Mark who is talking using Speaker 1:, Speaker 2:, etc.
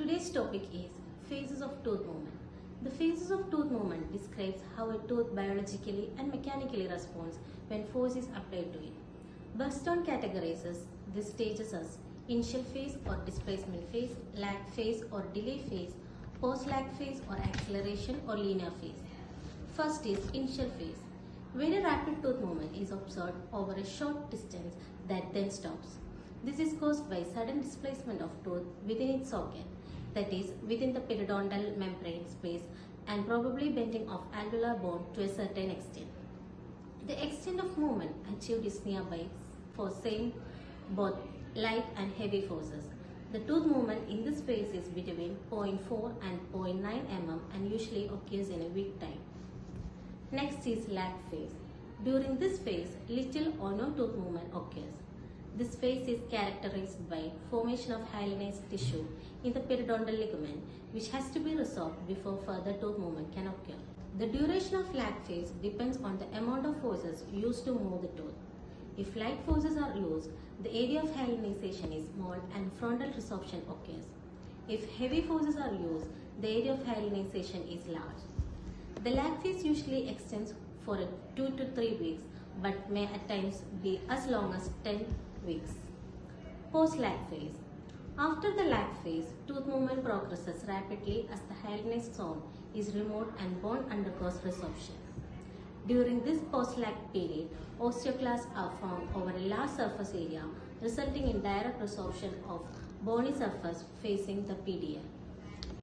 Speaker 1: Today's topic is phases of tooth movement. The phases of tooth movement describes how a tooth biologically and mechanically responds when force is applied to it. Burston categorizes these stages as initial phase or displacement phase, lag phase or delay phase, post-lag phase or acceleration or linear phase. First is initial phase. Very rapid tooth movement is observed over a short distance that then stops. This is caused by sudden displacement of tooth within its socket, that is, within the periodontal membrane space, and probably bending of alveolar bone to a certain extent. The extent of movement achieved is nearby for same both light and heavy forces. The tooth movement in this phase is between 0.4 and 0.9 mm and usually occurs in a week time. Next is lag phase. During this phase, little or no tooth movement occurs. This phase is characterized by formation of hyalinized tissue in the periodontal ligament, which has to be resolved before further tooth movement can occur. The duration of lag phase depends on the amount of forces used to move the tooth. If light forces are used, the area of hyalinization is small and frontal resorption occurs. If heavy forces are used, the area of hyalinization is large. The lag phase usually extends for 2 to 3 weeks, but may at times be as long as 10 weeks. Post-lag phase. After the lag phase, tooth movement progresses rapidly as the hyalinized zone is removed and bone undergoes resorption. During this post-lag period, osteoclasts are formed over a large surface area, resulting in direct resorption of bony surface facing the PDL.